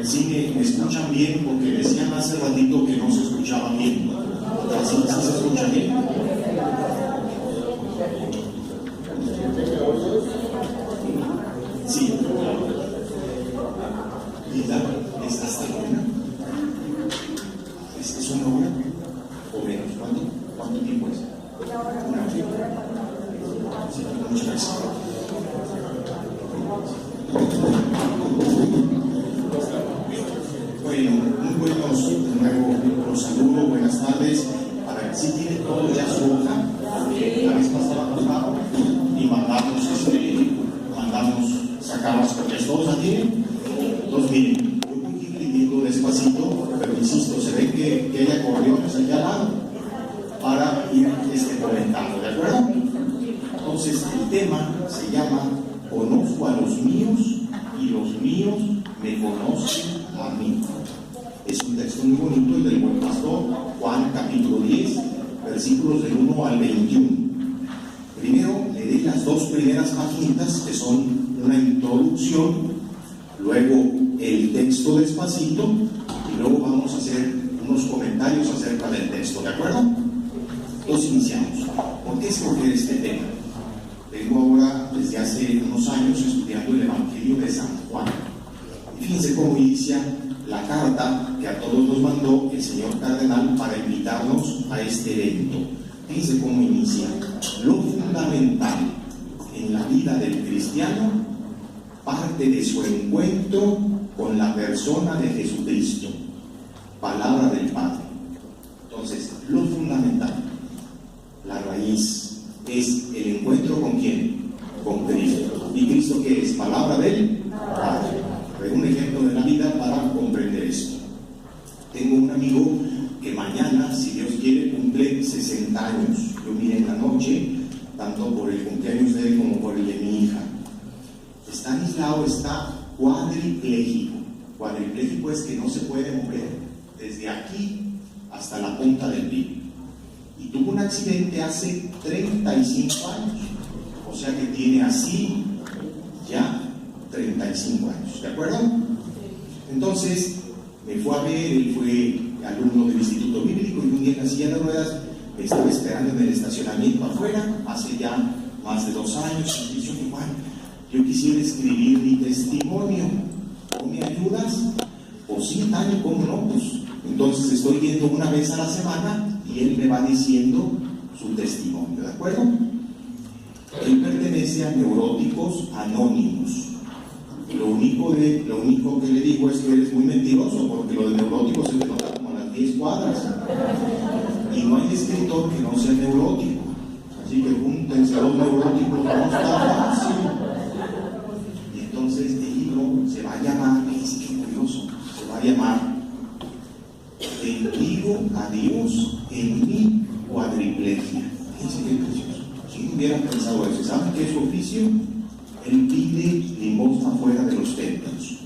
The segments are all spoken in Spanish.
Sí, me escuchan bien, porque decían hace ratito que no se escuchaba bien. ¿Sí se escucha bien? Sí. ¿Y esta está buena? ¿Es una hora? ¿O menos? ¿Cuánto tiempo es? Una hora. Sí, muchas gracias. Bueno, muy buenos, de nuevo los saludo, buenas tardes. A ver, si tiene todo ya su hoja, la vez pasada pasado, y mandamos sacar las copias. ¿Todos la tienen? Entonces, miren, yo voy a ir leyendo despacito, pero insisto, se ve que ella corrió aquí al lado para ir comentando, ¿de acuerdo? Entonces, el tema se llama Conozco a los míos y los míos me conocen a mí. Es un texto muy bonito, el del buen pastor, Juan capítulo 10, versículos del 1 al 21. Primero leeré las dos primeras páginas, que son una introducción, luego el texto despacito, y luego vamos a hacer unos comentarios acerca del texto, ¿de acuerdo? Entonces iniciamos. ¿Por qué escoger este tema? Vengo ahora desde hace unos años estudiando el Evangelio de San Juan. Y fíjense cómo inicia la carta que a todos nos mandó el señor cardenal para invitarnos a este evento. Fíjense cómo inicia. Lo fundamental en la vida del cristiano parte de su encuentro con la persona de Jesucristo, palabra del Padre. Entonces, lo fundamental, la raíz, es el encuentro ¿con quién? Con Cristo. ¿Y Cristo qué es? Palabra del Padre. Un ejemplo de la vida para comprender esto. Tengo un amigo que mañana, si Dios quiere, cumple 60 años. Yo miré en la noche, tanto por el cumpleaños de él como por el de mi hija. Estanislao está cuadripléjico. Cuadripléjico es que no se puede mover desde aquí hasta la punta del pie. Y tuvo un accidente hace 35 años. O sea que tiene así ya 35 años, ¿de acuerdo? Entonces, me fue a ver, él fue alumno del Instituto Bíblico y un día en la silla de ruedas me estaba esperando en el estacionamiento afuera, hace ya más de 2 años, y dijo, Juan, yo quisiera escribir mi testimonio, ¿cómo me ayudas? Pues sí, Taño, ¿cómo no? Pues entonces estoy viendo una vez a la semana y él me va diciendo su testimonio, ¿de acuerdo? Él pertenece a Neuróticos Anónimos. Lo único que le digo es que eres muy mentiroso, porque lo de neurótico se te nota como a las 10 cuadras. Y no hay escritor que no sea neurótico. Así que júntense a los neuróticos, no está fácil. Y entonces el libro se va a llamar, es que curioso, se va a llamar Bendigo a Dios en mi cuadriplegia. Fíjense qué precioso. Si hubieran pensado eso, ¿saben qué es su oficio? Él pide limosna fuera de los templos,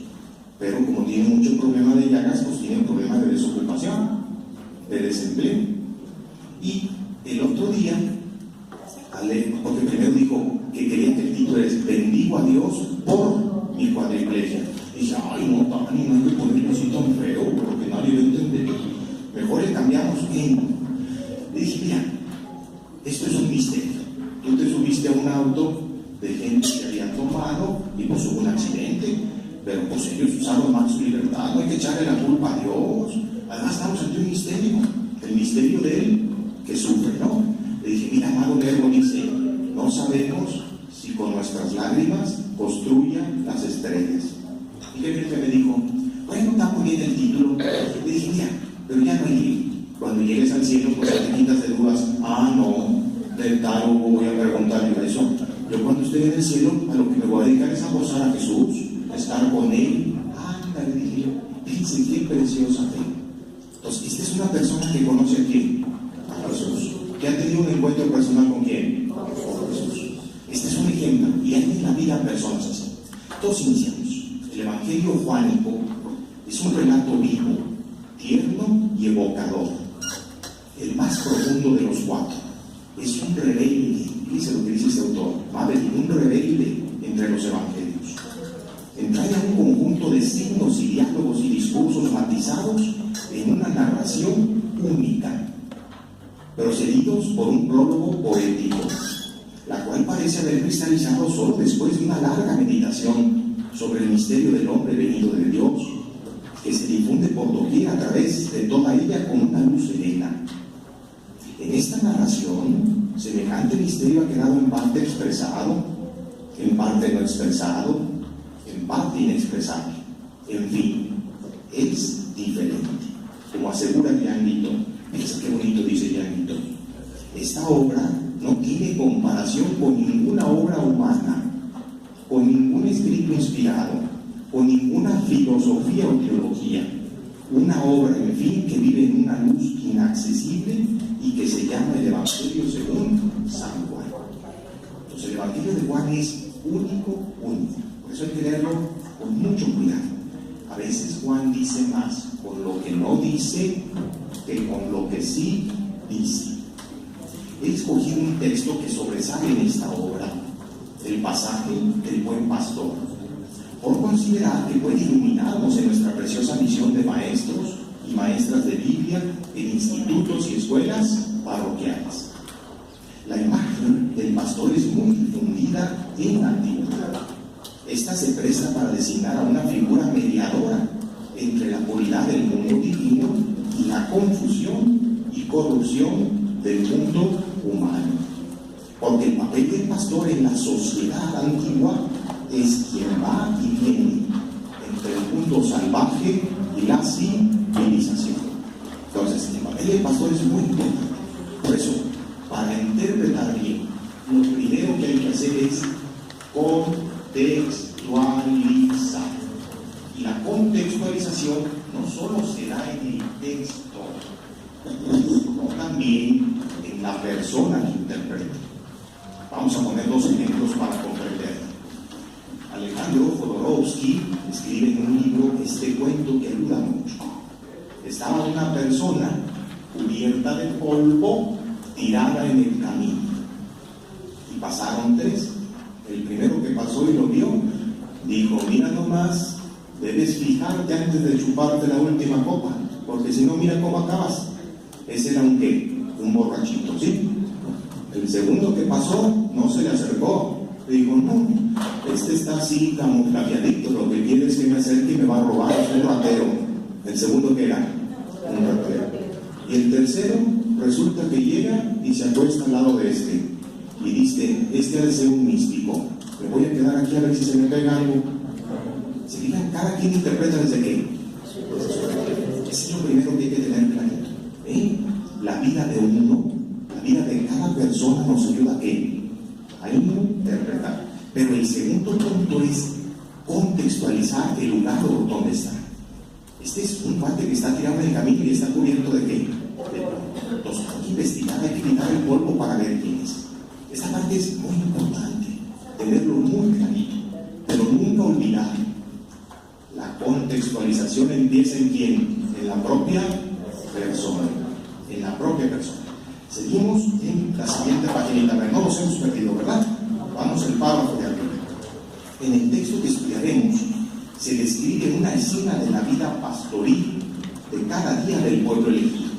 pero como tiene mucho problema de llagas, pues tiene un problema de desocupación, de desempleo. Y el otro día, porque primero dijo que quería que el título es Bendigo a Dios por mi cuadriplegia. Y dice, ay, no, Tani, no hay que ponerlo así tan feo, porque nadie lo entiende. Mejor le cambiamos en. Le dije, mira, esto es un misterio. Tú te subiste a un auto de gente que habían tomado y pues hubo un accidente, pero pues ellos usaron más su libertad, no hay que echarle la culpa a Dios. Además estamos ante un misterio, el misterio de él que sufre, ¿no? Le dije, mira, Amado Lerdo dice, no sabemos si con nuestras lágrimas construyan las estrellas. Y el jefe me dijo, bueno, está muy bien el título. Le dije, mira, pero ya no hay, cuando llegues al cielo, pues ya te quitas de dudas. Ah, no, del tal voy a preguntarle eso. Yo cuando estoy en el cielo, a lo que me voy a dedicar es a gozar a Jesús, a estar con Él. Le dije yo, fíjense qué preciosa fe. Entonces, esta es una persona que conoce a quién, a Jesús, que ha tenido un encuentro personal con quién, con Jesús. Este es un ejemplo, y hay en la vida personas así. Todos iniciamos. El Evangelio juánico es un relato vivo, tierno y evocador, el más profundo de los 4. Es un rebelde, dice lo que dice este autor, un rebelde entre los evangelios. Entraña un conjunto de signos y diálogos y condensados en una narración única, pero seguidos por un prólogo poético, la cual parece haber cristalizado solo después de una larga meditación sobre el misterio del hombre venido de Dios, que se difunde por doquier a través de toda ella como una luz serena. En esta narración, semejante misterio ha quedado en parte expresado, en parte no expresado, en parte inexpresable. En fin, es diferente. Como asegura Jean Guitton, piensa qué bonito dice Jean Guitton, esta obra no tiene comparación con ninguna obra humana, con ningún escrito inspirado, con ninguna filosofía o teología. Una obra, en fin, que vive en una luz inaccesible y que se llama el Evangelio según San Juan. Entonces, el Evangelio de Juan es único. Por eso hay que leerlo con mucho cuidado. A veces Juan dice más con lo que no dice que con lo que sí dice. He escogido un texto que sobresale en esta obra, el pasaje del buen pastor, por considerar que puede iluminarnos en nuestra preciosa misión de maestros y maestras de Biblia en institutos y escuelas parroquiales. La imagen del pastor es muy difundida en la antigüedad. Esta se presta para designar a una figura mediadora entre la puridad del mundo divino y la confusión y corrupción del mundo humano. Porque el papel del pastor en la sociedad antigua es quien va y viene entre el mundo salvaje y la civilización. Entonces, el papel del pastor es muy importante. Por eso, para interpretar bien, lo primero que hay que hacer es contextualizar. Y la contextualización no solo se da en el texto, sino también en la persona que interpreta. Vamos a poner dos ejemplos para comprender. Alejandro Jodorowsky escribe en un libro este cuento que ayuda mucho. Estaba una persona cubierta de polvo tirada en el camino. Y pasaron tres. El primero que pasó y lo vio, dijo: mira nomás, debes fijarte antes de chuparte la última copa, porque si no, mira cómo acabas. Ese era un qué, un borrachito, ¿sí? El segundo que pasó no se le acercó, dijo: no, este está así camuflajeadito, lo que quiere es que me acerque y me va a robar, es un ratero. El segundo que era un ratero. Y el tercero resulta que llega y se acuesta al lado de este y dice: este ha de ser un místico, me voy a quedar aquí a ver si se me pega algo. Se fijan, cada quien interpreta desde qué. Ese es lo primero que hay que tener clarito. La vida de uno, la vida de cada persona nos ayuda a qué, a interpretar. Pero el segundo punto es contextualizar el lugar donde está. Este es un cuate que está tirado en el camino y está cubierto de qué, de polvo. Entonces hay que investigar, hay que quitar el polvo para ver quién es. Esta parte es muy importante, tenerlo muy clarito, pero nunca olvidar. La contextualización empieza en quién, en la propia persona, en la propia persona. Seguimos en la siguiente página, no nos hemos perdido, ¿verdad? Vamos al párrafo de arriba. En el texto que estudiaremos se describe una escena de la vida pastoril de cada día del pueblo elegido,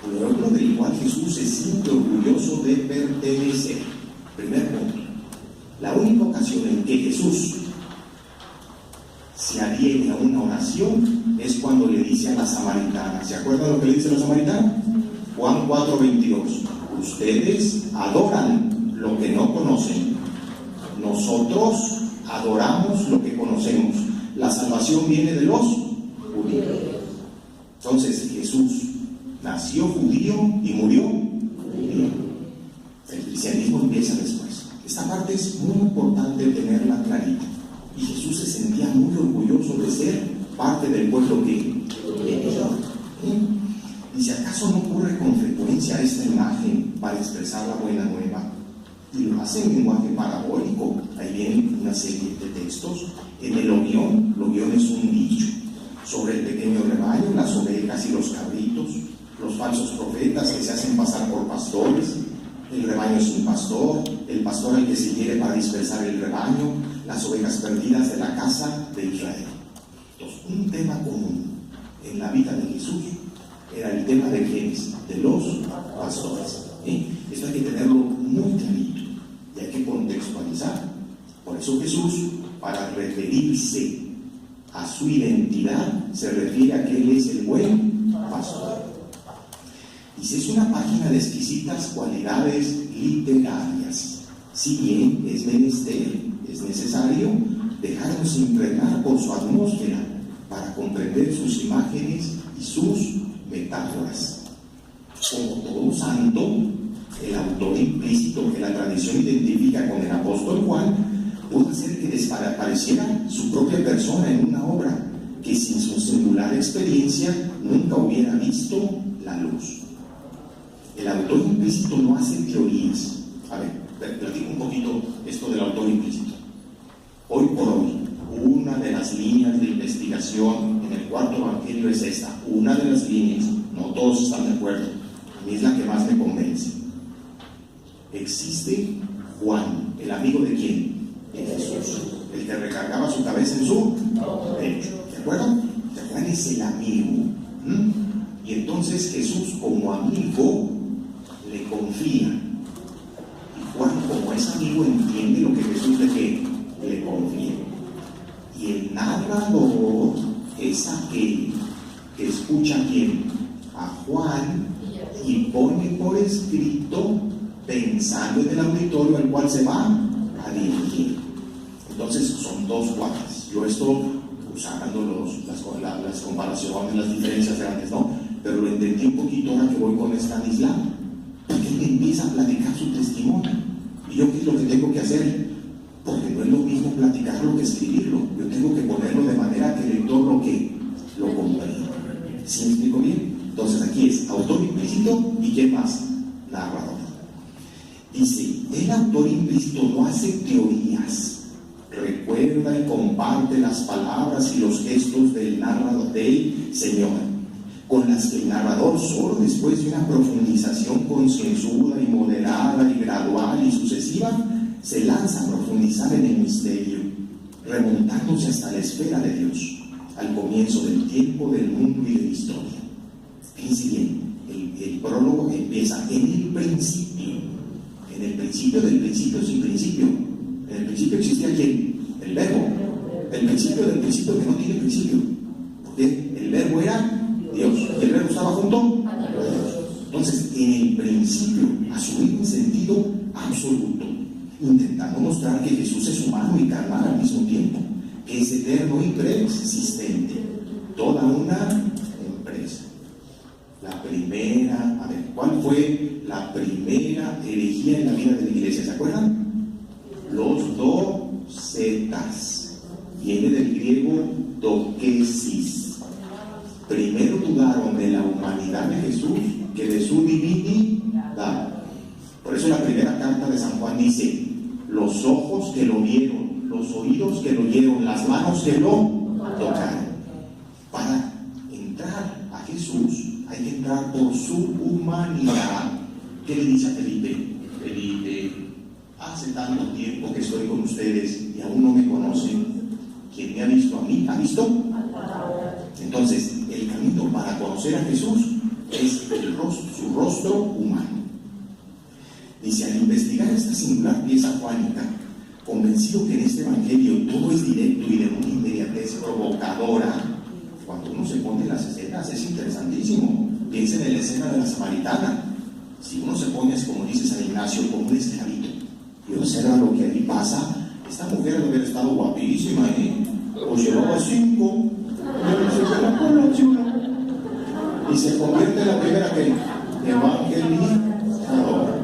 pueblo del cual Jesús se siente orgulloso de pertenecer. Primer punto. La única ocasión en que Jesús se adhiere a una oración es cuando le dice a la samaritana. ¿Se acuerdan lo que le dice a la samaritana? Juan 4:22. Ustedes adoran lo que no conocen. Nosotros adoramos lo que conocemos. La salvación viene de los judíos. Entonces Jesús nació judío y murió judío. El cristianismo empieza después. Esta parte es muy importante tenerla clarita. Y Jesús se sentía muy orgulloso de ser parte del pueblo que y si acaso no ocurre con frecuencia esta imagen para expresar la buena nueva, y lo hace en lenguaje parabólico. Ahí vienen una serie de textos. En el Loguión es un dicho sobre el pequeño rebaño, las ovejas y los cabritos, los falsos profetas que se hacen pasar por pastores. El rebaño es un pastor, el pastor al que se quiere para dispersar el rebaño, las ovejas perdidas de la casa de Israel. Entonces, un tema común en la vida de Jesús era el tema de quiénes, de los pastores. Esto hay que tenerlo muy clarito y hay que contextualizar. Por eso Jesús, para referirse a su identidad, se refiere a que Él es el buen pastor. Dice, es una página de exquisitas cualidades literarias. Si bien es menester, es necesario dejarnos impregnar por su atmósfera para comprender sus imágenes y sus metáforas. Como todo santo, el autor implícito que la tradición identifica con el apóstol Juan pudo hacer que desapareciera su propia persona en una obra que sin su singular experiencia nunca hubiera visto la luz. El autor implícito no hace teorías. A ver, platico un poquito esto del autor implícito. Hoy por hoy, una de las líneas de investigación en el cuarto evangelio es esta. Una de las líneas, no todos están de acuerdo, a mí es la que más me convence. Existe Juan, ¿el amigo de quién? De Jesús, el que recargaba su cabeza en su pecho. ¿De acuerdo? Juan es el amigo. Y entonces Jesús, como amigo, le confía. Y Juan, como es amigo, entiende lo que Jesús le confía. Y el narrador es aquel que escucha a quién, a Juan, y pone por escrito pensando en el auditorio al cual se va a dirigir. Entonces son dos Juanes. Yo estoy usando las comparaciones, las diferencias grandes, ¿no? Pero lo entendí un poquito ahora que voy con Estanislao, porque él empieza a platicar su testimonio. ¿Y yo qué es lo que tengo que hacer? Porque no es lo mismo platicarlo que escribirlo. Yo tengo que ponerlo de manera que el lector lo comprenda. ¿Sí me explico bien? Entonces aquí es autor implícito y ¿quién más? Narrador. Dice, el autor implícito no hace teorías, recuerda y comparte las palabras y los gestos del narrador, del Señor, con las que el narrador solo después de una profundización concienzuda y moderada y gradual y sucesiva, se lanza a profundizar en el misterio, remontándose hasta la esfera de Dios, al comienzo del tiempo, del mundo y de la historia. Fíjense bien, el prólogo empieza en el principio. En el principio del principio sin principio. En el principio existía ¿quién? El verbo. El principio del principio que no tiene principio. Porque el verbo era Dios. ¿Y el verbo estaba junto a Dios? Entonces, en el principio, asumir un sentido absoluto, intentando mostrar que Jesús es humano y carnal al mismo tiempo, que es eterno y preexistente. Toda una empresa. La primera, a ver, ¿cuál fue la primera herejía en la vida de la iglesia? ¿Se acuerdan? Los docetas. Viene del griego dokesis. Primero dudaron de la humanidad de Jesús que de su divinidad. Por eso la primera carta de San Juan dice: los ojos que lo vieron, los oídos que lo oyeron, las manos que lo tocaron. Para entrar a Jesús hay que entrar por su humanidad. ¿Qué le dice a Felipe? Felipe, hace tanto tiempo que estoy con ustedes y aún no me conocen. ¿Quién me ha visto a mí? ¿Ha visto? Entonces, el camino para conocer a Jesús es su rostro humano. Dice, al investigar esta singular pieza juánica, convencido que en este evangelio todo es directo y de una inmediatez provocadora, cuando uno se pone en las escenas es interesantísimo. Piensen en la escena de la samaritana. Si uno se pone, como dice San Ignacio, como un esclavito y observa lo que ahí pasa, esta mujer debe haber estado guapísima, o llevaba 5, y se convierte en la primera que evangelizadora,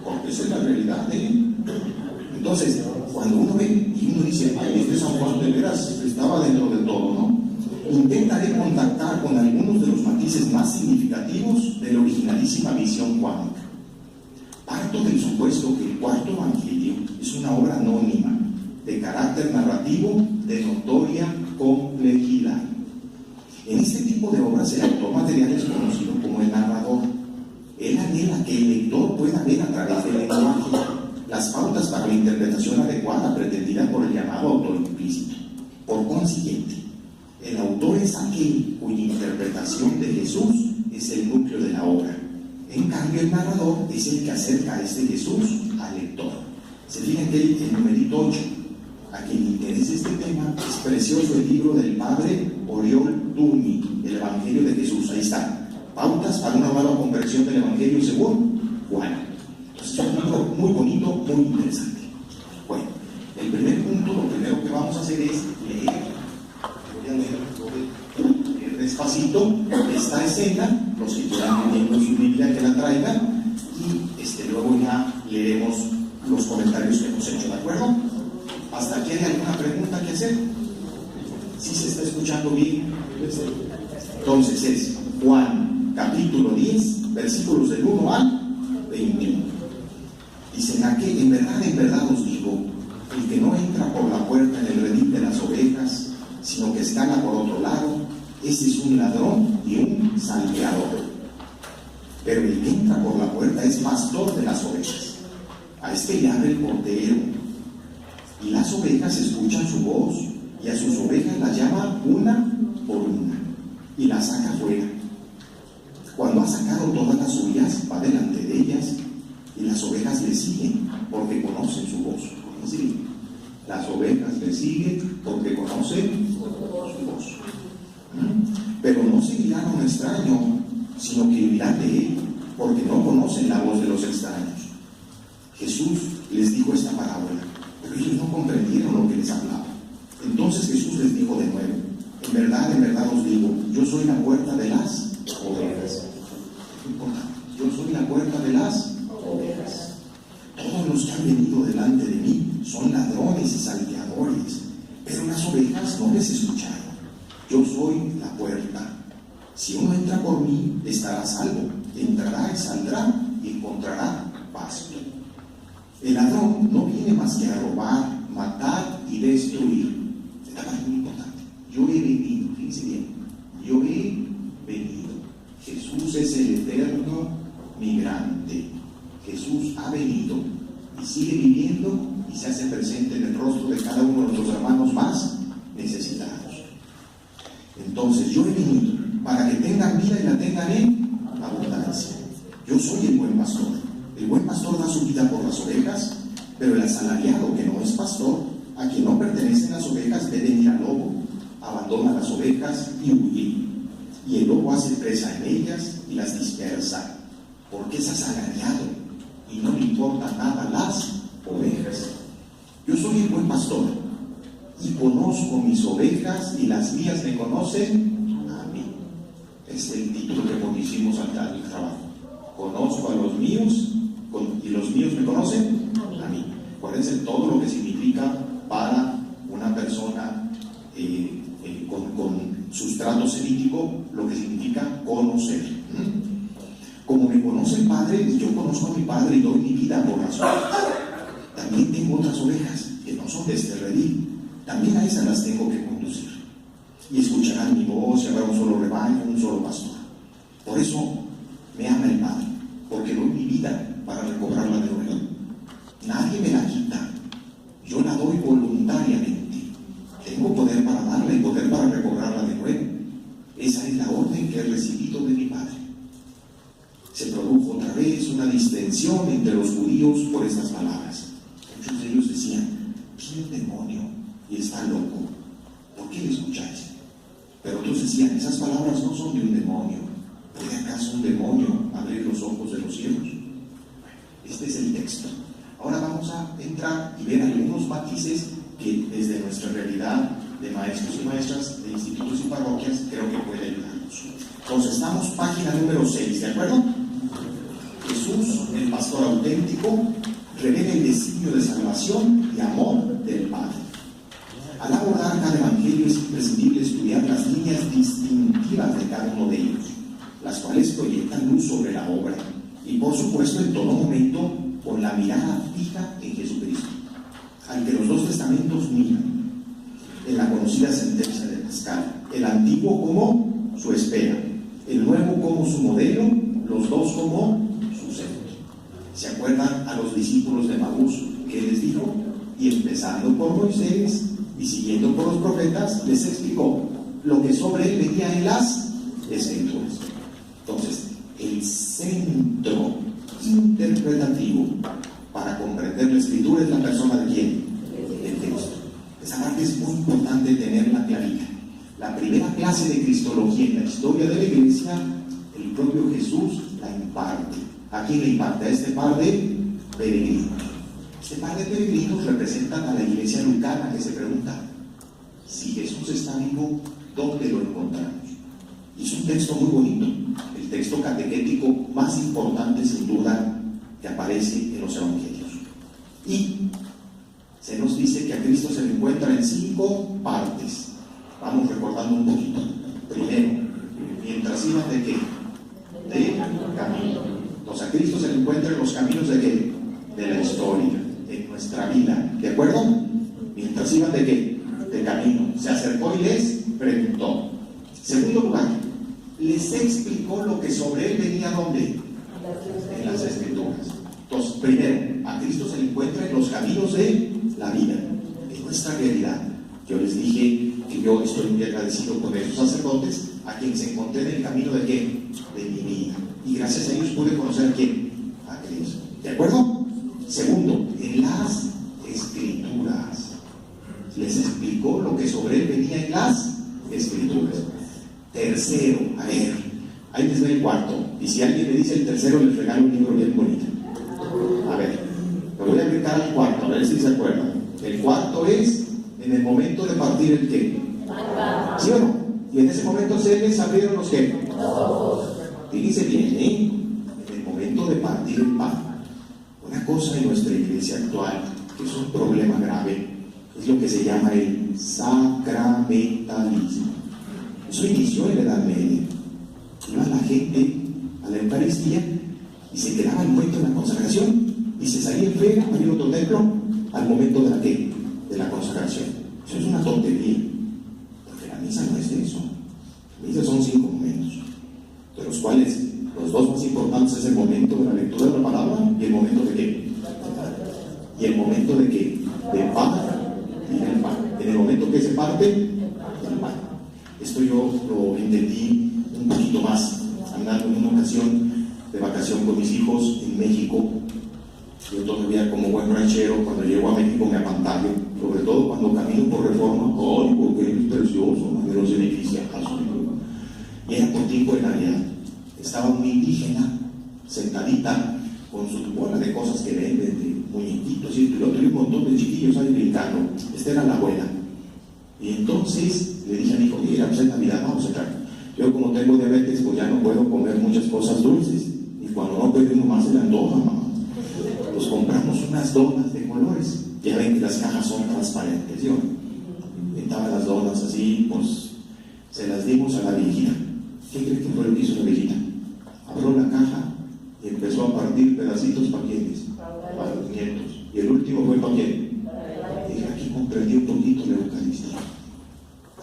porque esa es la realidad. Entonces, cuando uno ve y uno dice, ay, este San Juan de veras estaba dentro de todo, ¿no? Intentaré contactar con algunos de los matices más significativos de la originalísima visión juánica. Parto del supuesto que el cuarto evangelio es una obra anónima, de carácter narrativo, de notoria complejidad. En este tipo de obras el autor material es conocido como el narrador. Él anhela que el lector pueda ver a través del lenguaje las pautas para la interpretación adecuada pretendida por el llamado autor implícito. Por consiguiente, el autor autor es aquel cuya interpretación de Jesús es el núcleo de la obra. En cambio, el narrador es el que acerca a este Jesús al lector. Se fijan que el numerito 8, a quien le interese este tema, es precioso el libro del padre Oriol Dumi, el Evangelio de Jesús. Ahí está, pautas para una nueva conversión del Evangelio según Juan. Entonces es un libro muy bonito, muy interesante. Bueno, el primer punto, lo primero que vamos a hacer es leer. Voy a leer despacito esta escena, los que quieran leyendo su Biblia que la traigan, y luego ya leeremos los comentarios que hemos hecho, ¿de acuerdo? ¿Hasta aquí hay alguna pregunta que hacer? ¿Sí se está escuchando bien? Entonces es Juan capítulo 10, versículos del 1 al 21. Dicen aquí: en verdad os digo, el que no entra por la puerta en el redil de las ovejas, sino que escala por otro lado, ese es un ladrón y un salteador. Pero el que entra por la puerta es pastor de las ovejas. A este le abre el portero, y las ovejas escuchan su voz, y a sus ovejas las llama una por una, y las saca fuera. Cuando ha sacado todas las suyas, va delante de ellas, y las ovejas le siguen, porque conocen su voz. ¿Sí? Las ovejas le siguen porque conocen su voz. Pero no seguirán a un extraño, sino que vivirán de él, porque no conocen la voz de los extraños. Jesús les dijo esta parábola, pero ellos no comprendieron lo que les hablaba. Entonces Jesús les dijo de nuevo: en verdad os digo, yo soy la puerta de las ovejas. Es importante, yo soy la puerta de las ovejas. Todos los que han venido delante de mí son ladrones y salteadores, pero las ovejas no les escucharon. Yo soy la puerta. Si uno entra por mí, estará a salvo. Entrará y saldrá y encontrará pasto. El ladrón no viene más que a robar, matar y destruir. Esta parte es muy importante. Yo he venido, fíjense bien, yo he venido. Jesús es el eterno migrante. Jesús ha venido y sigue viviendo y se hace presente en el rostro de cada uno de nuestros hermanos más necesitados. Entonces, yo he venido para que tengan vida y la tengan en abundancia. Yo soy el buen pastor. El buen pastor da su vida por las ovejas, pero el asalariado que no es pastor, a quien no pertenecen las ovejas, debe ir al lobo, abandona las ovejas y huye. Y el lobo hace presa en ellas y las dispersa, porque es asalariado y no le importa nada las ovejas. Yo soy el buen pastor y conozco mis ovejas y las mías me conocen a mí. Es el título que pusimos al trabajo. Conozco a los míos y los míos me conocen a mí. Acuérdense todo lo que significa para una persona con sustrato semítico, lo que significa conocer. Como me conoce el Padre, yo conozco a mi Padre y doy mi vida por las ovejas. También tengo otras ovejas que no son de este redil. También a esas las tengo que conducir. Y escucharán mi voz y habrá un solo rebaño, un solo pastor. Por eso me ama el Padre, porque doy mi vida para recobrarla de nuevo. Nadie me la quita, yo la doy voluntariamente. Tengo poder para darla y poder para recobrarla de nuevo. Esa es la orden que he recibido de mi Padre. Se produjo otra vez una distensión entre los judíos por estas palabras. Muchos de ellos decían: tiene un demonio y está loco, ¿por qué le escucháis? Pero otros decían: esas palabras no son de un demonio. ¿Puede acaso un demonio abrir los ojos de los cielos? Este es el texto. Ahora vamos a entrar y ver algunos matices que desde nuestra realidad de maestros y maestras, de institutos y parroquias, creo que puede ayudarnos. Entonces estamos página número 6, ¿de acuerdo? Jesús, el pastor auténtico, revela el designio de salvación y amor del Padre. Al abordar cada evangelio es imprescindible estudiar las líneas distintivas de cada uno de ellos, las cuales proyectan luz sobre la obra, y por supuesto en todo momento con la mirada fija en Jesucristo, al que los dos testamentos miran, en la conocida sentencia de Pascal, el antiguo como su espera, el nuevo como su modelo, los dos como su centro. ¿Se acuerdan a los discípulos de Maús que les dijo? Y empezando por Moisés y siguiendo por los profetas, les explicó lo que sobre él venía en las Escrituras. Entonces, el centro interpretativo para comprender la Escritura es la persona de ¿quién? De Cristo. Esa parte es muy importante tenerla clarita. La primera clase de cristología en la historia de la iglesia, el propio Jesús la imparte. ¿A quién le imparte? A este par de peregrinos. Este par de peregrinos representan a la iglesia lucana, que se pregunta: si Jesús está vivo, ¿dónde lo encontramos? Y es un texto muy bonito, el texto catequético más importante sin duda que aparece en los evangelios. Y se nos dice que a Cristo se le encuentra en 5 partes. Vamos recordando un poquito. Primero, mientras iban ¿de qué? De camino. Entonces a Cristo se le encuentra en los caminos ¿de qué? De la historia, en nuestra vida. ¿De acuerdo? Mientras iban ¿de qué? De camino. Se acercó y les preguntó. Segundo lugar, les explicó lo que sobre él venía ¿dónde? En las Escrituras. Entonces, primero, a Cristo se le encuentra en los caminos de la vida, en nuestra realidad. Yo les dije que yo estoy muy agradecido con esos sacerdotes a quienes encontré en el camino ¿de qué? De mi vida. Y gracias a ellos pude conocer ¿a quién? A Cristo. ¿De acuerdo? Segundo, en las Escrituras. Les explicó lo que sobre él venía en las Escrituras. Tercero, a ver, ahí les doy el cuarto. Y si alguien me dice el tercero, les regalo un libro bien bonito. A ver, me voy a brincar al cuarto, a ver si se acuerdan. El cuarto es en el momento de partir el qué. ¿Sí o no? Y en ese momento se les abrieron los qué. Fíjense bien, ¿eh? En el momento de partir el pan. Una cosa en nuestra iglesia actual, que es un problema grave, es lo que se llama el sacramentalismo. Eso inició en la Edad Media. Iba la gente a la Eucaristía y se quedaba el momento de la consagración y se salía en friega para ir a otro templo al momento de la ¿qué? De la consagración. Eso es una tontería, porque la misa no es de eso. La misa son 5 momentos, de los cuales los 2 más importantes es el momento de la lectura de la palabra y el momento de qué. Y el momento de qué. De pan y el pan. En el momento que se parte, el pan. Esto yo lo entendí un poquito más andando en una ocasión de vacación con mis hijos en México. Yo todavía, como buen ranchero, cuando llego a México me apantallo, sobre todo cuando camino por Reforma. ¡Ay, porque es precioso! De los edificios. Y era por tiempo de Navidad. Estaba una indígena sentadita con su bola de cosas que venden, de muñequitos y el otro, y un montón de chiquillos ahí brincando. Esta era la abuela. Y entonces le dije a mi hijo: mira, pues es Navidad, vamos a entrar. Yo, como tengo diabetes, pues ya no puedo comer muchas cosas dulces. Y cuando no puede uno más se le antoja, mamá. Pues compramos unas donas de colores. Ya ven que las cajas son transparentes, ¿sí? Estaban las donas así, pues se las dimos a la viejita. ¿Qué cree que fue lo que hizo la viejita? Abrió la caja y empezó a partir pedacitos para quiénes, para los nietos. Y el último fue para quién. Dije: aquí comprendí un poquito la Eucaristía.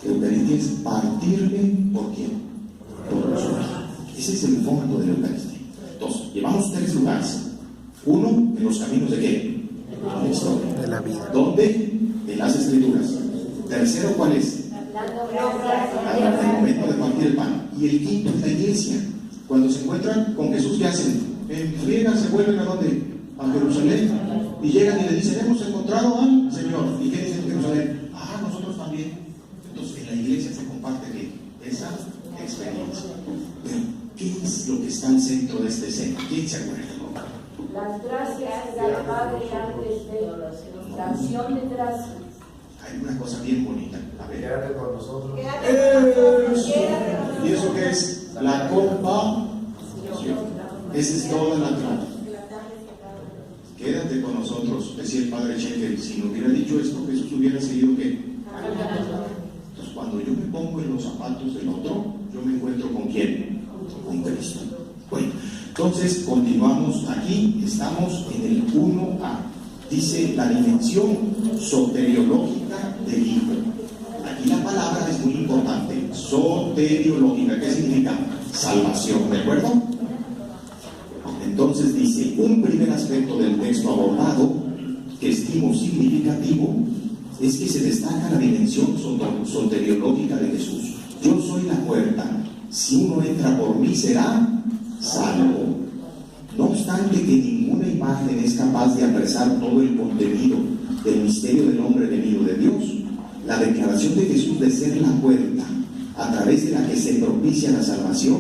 La Eucaristía es partirme por quién, por nosotros. Ese es el fondo de la Eucaristía. Entonces, llevamos 3 lugares. Uno, en los caminos de qué, de la historia, de la vida. ¿Dónde? En las Escrituras. Tercero, ¿cuál es? El momento de partir el pan. Y el quinto es la iglesia. Cuando se encuentran con Jesús, ¿qué hacen? En friega se vuelven ¿a dónde? A Jerusalén. Y llegan y le dicen: hemos encontrado al Señor. ¿Y qué dicen en Jerusalén? Ah, nosotros también. Entonces en la iglesia se comparte ¿qué? Esa experiencia. Pero ¿qué es lo que está al centro de este centro? ¿Quién se acuerda? Las gracias del Padre antes de la acción de gracias. Hay una cosa bien bonita. A ver. Quédate con nosotros. ¿Y eso qué es? La compasión. Esa es toda la clave. Quédate con nosotros, decía el padre Checker. Si no hubiera dicho esto, Jesús hubiera seguido ¿qué? Entonces, cuando yo me pongo en los zapatos del otro, yo me encuentro ¿con quién? Con Cristo. Bueno, entonces continuamos aquí. Estamos en el 1A. Dice la dimensión soteriológica del Hijo. Aquí la palabra es muy importante. Soteriológica, ¿qué significa? Salvación, ¿de acuerdo? Entonces dice: un primer aspecto del texto abordado, que estimo significativo, es que se destaca la dimensión soteriológica de Jesús. yo soy la puerta, si uno entra por mí será salvo. No obstante que ninguna imagen es capaz de apresar todo el contenido del misterio del hombre venido de Dios, la declaración de Jesús de ser la puerta, a través de la que se propicia la salvación,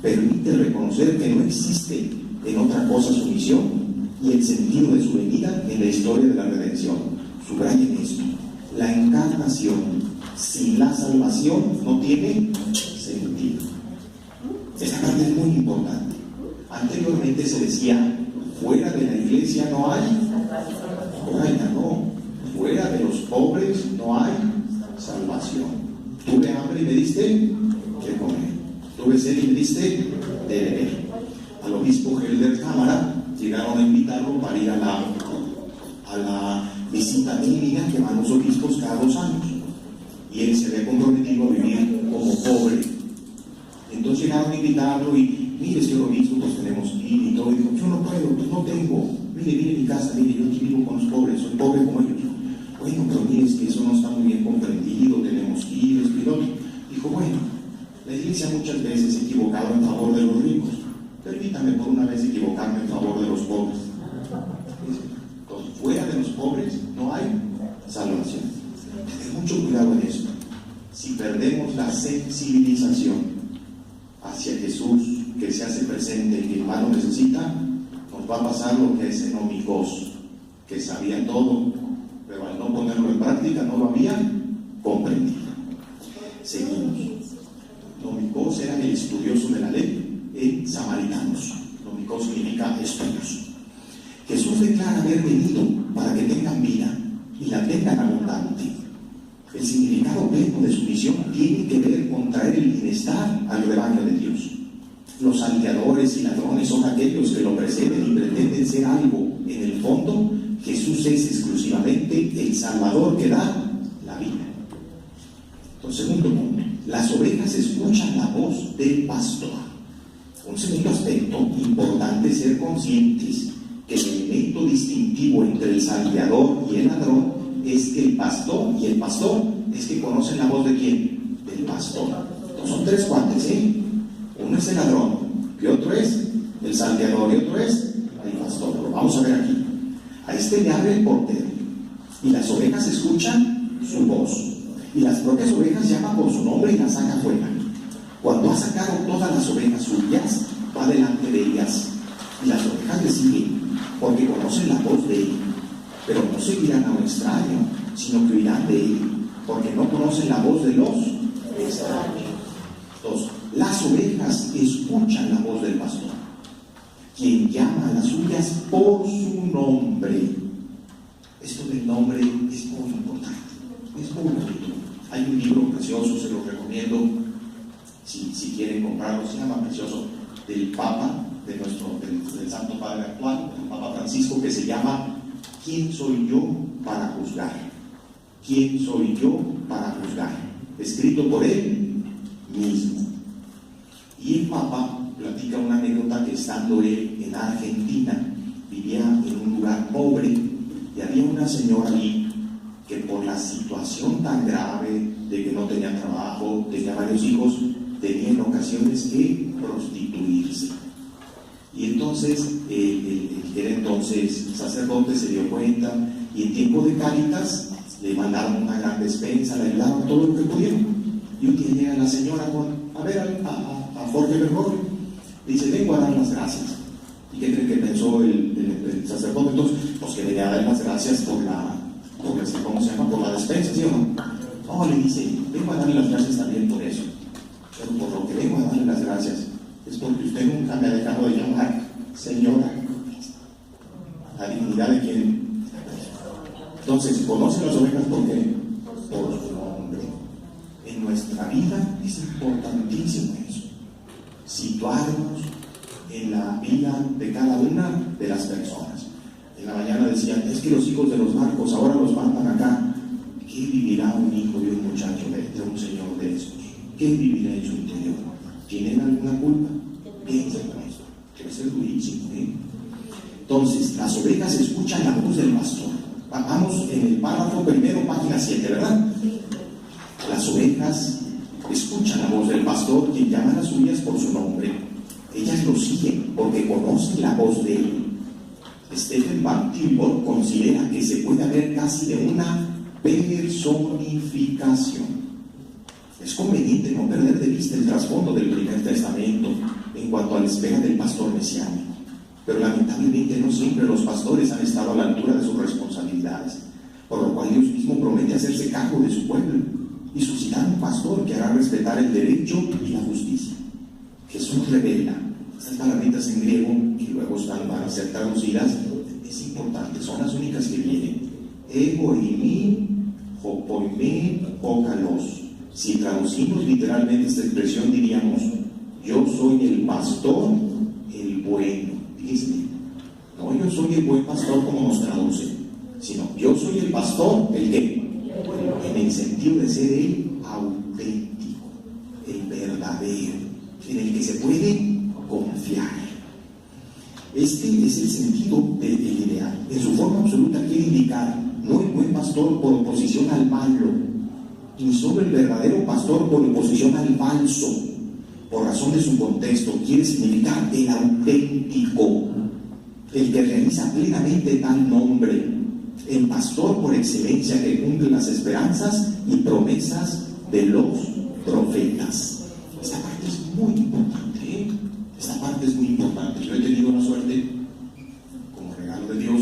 permite reconocer que no existe en otra cosa su misión y el sentido de su venida en la historia de la redención. Subrayen esto: la encarnación sin la salvación no tiene sentido. Esta parte es muy importante. Anteriormente se decía, fuera de la iglesia no hay, ahora ya no, fuera de los pobres no hay salvación. Tuve hambre y me diste que comer, tuve sed y me diste de beber. Al obispo Helder Cámara llegaron a invitarlo para ir a la visita mínima que van los obispos cada 2 años, y él se había comprometido a vivir como pobre. Entonces llegaron a invitarlo y, mire, señor obispo, pues tenemos que ir y todo. Y dijo, yo no puedo, pues no tengo. Mire mi casa, mire, yo aquí vivo con los pobres, soy pobre como ellos. Bueno, pero mire, es que eso no está muy bien comprendido, tenemos que ir, esto y lo otro. Dijo, bueno, la iglesia muchas veces se ha equivocado en favor de los ricos. Permítame por una vez equivocarme en favor de los pobres. Entonces, fuera de los pobres no hay salvación. Ten mucho cuidado en esto. Si perdemos la sensibilización hacia Jesús, que se hace presente y que el hermano necesita, nos va a pasar lo que es Nomicos, que sabía todo, pero al no ponerlo en práctica no lo habían comprendido. Seguimos. Nomicos era el estudioso de la ley en Samaritanos. Nomicos significa estudioso. Jesús declara haber venido para que tengan vida y la tengan abundante. El significado pleno de su misión tiene que ver con traer el bienestar al rebaño de Dios. Los salteadores y ladrones son aquellos que lo preceden y pretenden ser algo. En el fondo, Jesús es exclusivamente el Salvador que da la vida. Entonces, segundo punto, las ovejas escuchan la voz del pastor. Un segundo aspecto importante es ser conscientes que el elemento distintivo entre el salteador y el ladrón es que el pastor y el pastor es que conocen la voz de ¿quién? Del pastor. Entonces son 3 cuates, ¿eh? Uno es el ladrón, y otro es el salteador, y otro es el pastor. Pero vamos a ver aquí. A este le abre el portero, y las ovejas escuchan su voz, y las propias ovejas llaman por su nombre y las saca fuera. Cuando ha sacado todas las ovejas suyas, va delante de ellas, y las ovejas le siguen, porque conocen la voz de él. Pero no seguirán a un extraño, sino que oirán de él, porque no conocen la voz de los extraños. Entonces, las ovejas escuchan la voz del pastor, quien llama a las suyas por su nombre. Esto del nombre es muy importante, es muy bonito. Hay un libro precioso, se lo recomiendo, si quieren comprarlo, se llama Precioso, del Papa, del Santo Padre actual, el Papa Francisco, que se llama ¿Quién soy yo para juzgar? ¿Quién soy yo para juzgar? Escrito por él mismo. Y el Papa platica una anécdota que estando él en Argentina, vivía en un lugar pobre y había una señora allí que por la situación tan grave de que no tenía trabajo, tenía varios hijos, tenía en ocasiones que prostituirse. Y entonces el que era entonces sacerdote se dio cuenta y en tiempo de Cáritas le mandaron una gran despensa, le ayudaron todo lo que pudieron. Y un día llega la señora a ver a Jorge Bergoglio, dice, vengo a dar las gracias. ¿Y qué cree que pensó el sacerdote? Entonces, pues que venía a dar las gracias por la despensa, ¿sí o no? No, le dice, vengo a darle las gracias también por eso, pero por lo que vengo a darle las gracias es porque usted nunca me ha dejado de llamar señora. La dignidad de quien. Entonces, ¿conocen las ovejas por qué? Por su nombre. En nuestra vida es importantísimo eso. Situarnos en la vida de cada una de las personas. En la mañana decían, es que los hijos de los narcos ahora los mandan acá. ¿Qué vivirá un hijo de un muchacho, de un señor de estos? ¿Qué vivirá en su interior? ¿Tienen alguna culpa? Piensen en esto. Debe ser durísimo, ¿eh? Entonces, las ovejas escuchan la voz del pastor. Vamos en el párrafo primero, página 7, ¿verdad? Las ovejas escucha la voz del pastor, quien llama a las suyas por su nombre. Ellas lo siguen porque conocen la voz de él. Stephen Van Tilburg considera que se puede hablar casi de una personificación. Es conveniente no perder de vista el trasfondo del Primer Testamento en cuanto a la espera del pastor mesiánico, pero lamentablemente no siempre los pastores han estado a la altura de sus responsabilidades, por lo cual Dios mismo promete hacerse cargo de su pueblo y suscitar un pastor que hará respetar el derecho y la justicia. Jesús revela estas palabritas en griego que luego van a ser traducidas. Es importante, son las únicas que vienen. Ego eimi, hopoime, okalos. Si traducimos literalmente esta expresión, diríamos: yo soy el pastor, el bueno. Fíjense, no yo soy el buen pastor como nos traducen, sino yo soy el pastor, el que, en el sentido de ser el auténtico, el verdadero, en el que se puede confiar. Este es el sentido del ideal. En su forma absoluta quiere indicar no el buen pastor por oposición al malo, ni solo el verdadero pastor por oposición al falso. Por razón de su contexto, quiere significar el auténtico, el que realiza plenamente tal nombre, el pastor por excelencia que cumple las esperanzas y promesas de los profetas. Esta parte es muy importante, ¿eh? Esta parte es muy importante. Yo he tenido la suerte, como regalo de Dios,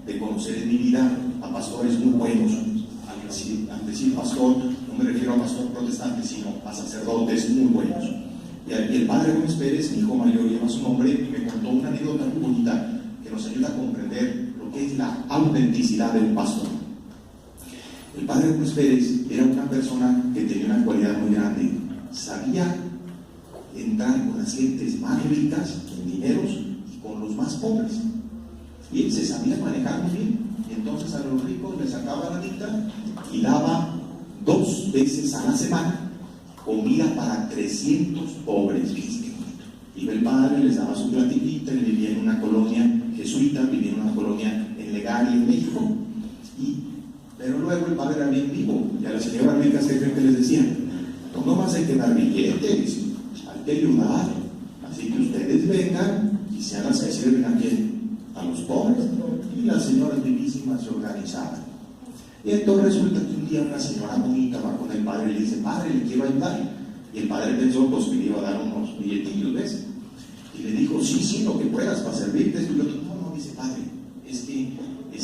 de conocer en mi vida a pastores muy buenos. Al decir pastor, no me refiero a pastor protestante, sino a sacerdotes muy buenos. Y el padre Gómez Pérez, mi hijo mayor, lleva su nombre, y me contó una anécdota muy bonita que nos ayuda a comprender lo que es la autenticidad de un pastor. El padre Gómez Pérez era una persona que tenía una cualidad muy grande. Sabía entrar con las gentes más ricas en dineros y con los más pobres. Y él se sabía manejar muy bien. Y entonces a los ricos les sacaba la mitad y daba 2 veces a la semana comida para 300 pobres. Iba el padre, les daba su platita. Él vivía en una colonia jesuita, vivía en una colonia en Legaria, en México. Pero luego el padre era bien vivo. Y a las señoras ricas que les decían: no más hay que dar billetes, hay que ayudar. Así que ustedes vengan y se hagan que sirven a quién, a los pobres. Y las señoras vivísimas se organizaban. Y entonces resulta que un día una señora bonita va con el padre y le dice: padre, le quiero ayudar. Y el padre pensó pues que le iba a dar unos billetillos, ¿ves? Y le dijo: sí, lo que puedas para servirte. Y el otro: no, dice: padre, es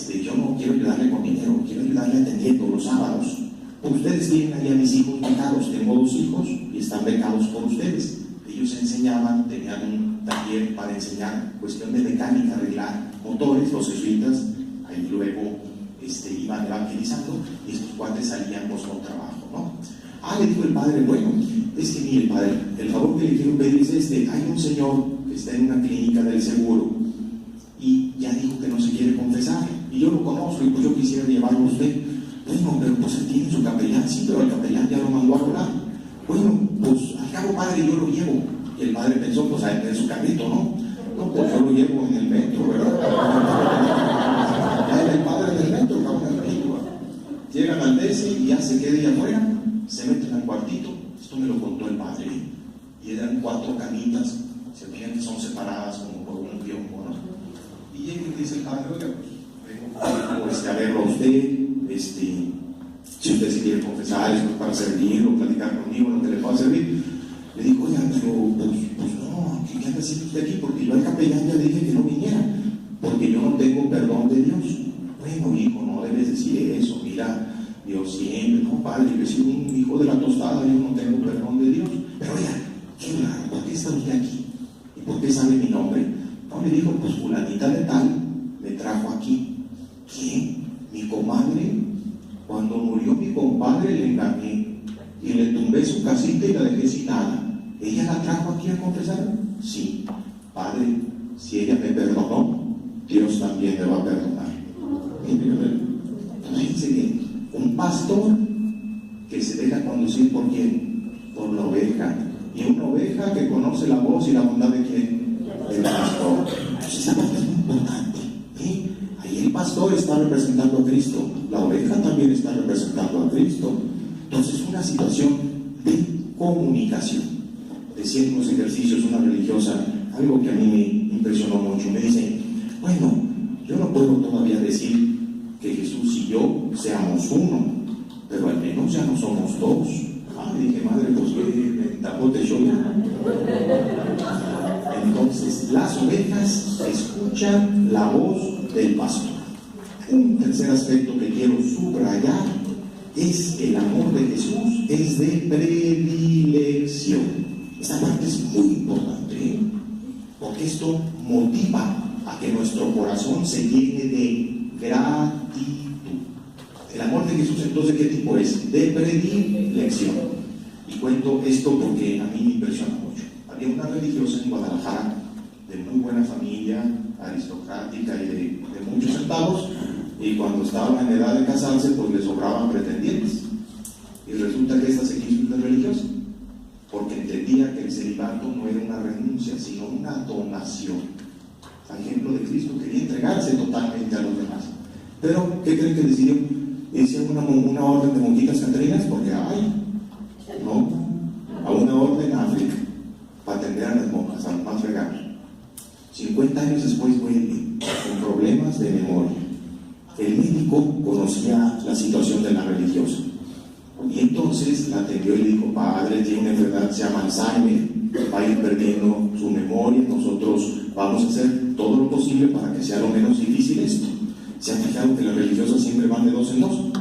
que yo no quiero ayudarle con dinero, quiero ayudarle atendiendo los sábados. Ustedes tienen ahí a mis hijos becados, tengo 2 hijos y están becados por ustedes. Ellos enseñaban, tenían un taller para enseñar cuestión de mecánica, arreglar motores, los jesuitas, ahí luego iban evangelizando y estos cuates salían pues con trabajo, ¿no? Le dijo el padre: bueno, es que mire, padre, el favor que le quiero pedir es hay un señor que está en una clínica del seguro y ya dijo que no se quiere confesar, y yo lo conozco y pues yo quisiera llevarlo a usted. Bueno, pero pues él tiene su capellán. Sí, pero el capellán ya lo mandó a volar. Bueno, pues al cabo, padre, yo lo llevo. Y el padre pensó, pues en su carrito, ¿no? No, pues yo lo llevo en el metro, ¿verdad? Ya era el padre del metro, cabrón, en México. Llegan al DC y ya se queda ahí afuera, se meten al cuartito. Esto me lo contó el padre. Y eran 4 camitas, se fijan que son separadas como por un biombo, ¿no? Y llega y dice el padre: oiga, pues vengo a verlo a usted. Si usted se quiere confesar, es para servir o platicar conmigo, lo que le pueda servir. Le dijo: oiga, pero pues no, ¿qué anda haciendo usted aquí? Porque yo al capellán ya le dije que no viniera, porque yo no tengo perdón de Dios. Bueno, hijo, no debes decir eso. Mira, Dios siempre, no, padre, yo soy un hijo de la tostada, yo no tengo perdón de Dios. Pero oiga, qué raro, ¿por qué está usted aquí? ¿Y por qué sabe mi nombre? No, le dijo: pues fulanita de tal me trajo aquí. ¿Quién? Mi comadre. Cuando murió mi compadre le engañé y le tumbé su casita y la dejé sin nada. ¿Ella la trajo aquí a confesar? Sí. Padre, si ella me perdonó, Dios también me va a perdonar. Fíjense bien, un pastor que se deja conducir ¿por quién? Por la oveja. Y una oveja que conoce la voz y la bondad de quién? Del pastor. Entonces esa parte es muy importante. Ahí el pastor está representando a Cristo, la oveja también está representando a Cristo. Entonces una situación de comunicación. Decía en unos ejercicios una religiosa algo que a mí me impresionó mucho. Me dice, bueno, yo no puedo todavía decir que Jesús y yo seamos uno, pero al menos ya no somos dos. Dije, madre, pues que tapote yo ya. Entonces, las ovejas escuchan la voz del pastor. Un tercer aspecto que quiero subrayar es que el amor de Jesús es de predilección. Esta parte es muy importante, porque esto motiva a que nuestro corazón se llene de gratitud. El amor de Jesús, entonces, ¿qué tipo es? De predilección. Y cuento esto porque a mí me impresiona mucho. Había una religiosa en Guadalajara, de muy buena familia, aristocrática y de muchos centavos, y cuando estaba en edad de casarse, pues le sobraban pretendientes. Y resulta que esta se quiso una religiosa, porque entendía que el celibato no era una renuncia, sino una donación. Al ejemplo de Cristo, quería entregarse totalmente a los demás. Pero, ¿qué creen que decidió? Hicieron una orden de monjitas catrinas, porque no, a una orden a África, para atender a las monjas, a los más regalos. 50 años después vuelve, con problemas de memoria. El médico conocía la situación de la religiosa, y entonces la atendió y le dijo, padre, tiene una enfermedad, se llama Alzheimer, va a ir perdiendo su memoria, nosotros vamos a hacer todo lo posible para que sea lo menos difícil esto. ¿Se han fijado que las religiosas siempre van de dos en dos?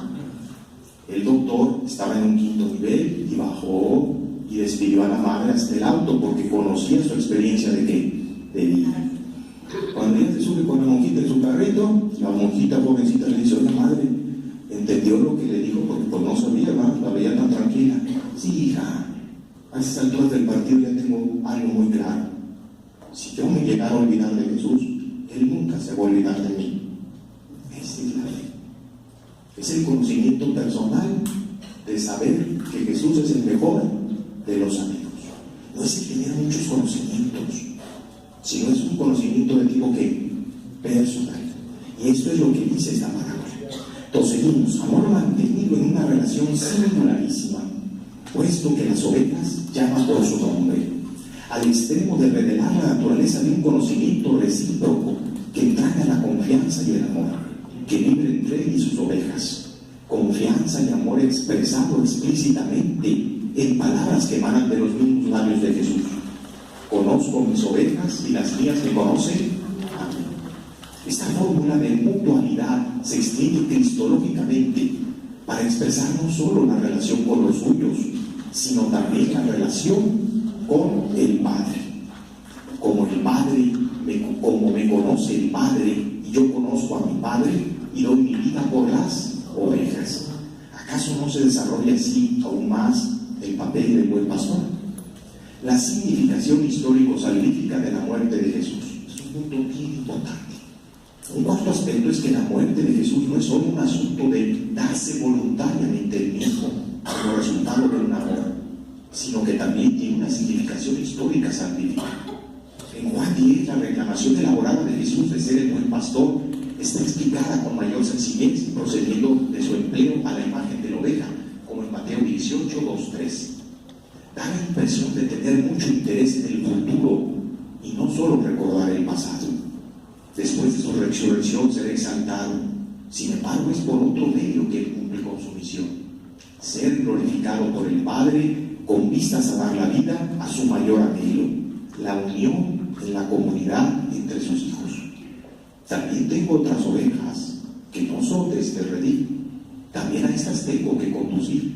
El doctor estaba en un 5º nivel y bajó y despidió a la madre hasta el auto porque conocía su experiencia de qué, de vida. Cuando ella se sube con la monjita en su carrito, la monjita jovencita le dice, oye madre, entendió lo que le dijo porque pues no sabía, ¿no? La veía tan tranquila. Sí, hija, a estas alturas del partido ya tengo algo muy claro. Si yo me llegara a olvidar de Jesús, Él nunca se va a olvidar de mí. Esa es la fe. Es el conocimiento personal de saber que Jesús es el mejor de los amigos. No es el tener muchos conocimientos, sino es un conocimiento de tipo que personal. Y esto es lo que dice esta parábola. Entonces seguimos, amor mantenido en una relación singularísima, puesto que las ovejas llaman por su nombre, al extremo de revelar la naturaleza de un conocimiento recíproco que entraña la confianza y el amor, que vive entre él y sus ovejas. Confianza y amor expresado explícitamente en palabras que emanan de los mismos labios de Jesús. Conozco mis ovejas y las mías me conocen a mí. Esta fórmula de mutualidad se extiende cristológicamente para expresar no solo la relación con los suyos, sino también la relación con el Padre. Como me conoce el Padre y yo conozco a mi Padre y doy mi vida por las ovejas. ¿Acaso no se desarrolla así aún más el papel del buen pastor? La significación histórico-salvífica de la muerte de Jesús es un punto bien importante. Un cuarto aspecto es que la muerte de Jesús no es solo un asunto de darse voluntariamente el mismo como resultado de un amor, sino que también tiene una significación histórica salvífica. En Juan 10, la reclamación elaborada de Jesús de ser el buen pastor está explicada con mayor sencillez, procediendo de su empleo a la imagen de la oveja, como en Mateo 18, 2, 3. Da la impresión de tener mucho interés en el futuro y no solo recordar el pasado. Después de su resurrección será exaltado. Sin embargo, es por otro medio que él cumple con su misión: ser glorificado por el Padre con vistas a dar la vida a su mayor anhelo, la unión en la comunidad entre sus hijos. También tengo otras ovejas que no son de este redil. También a estas tengo que conducir,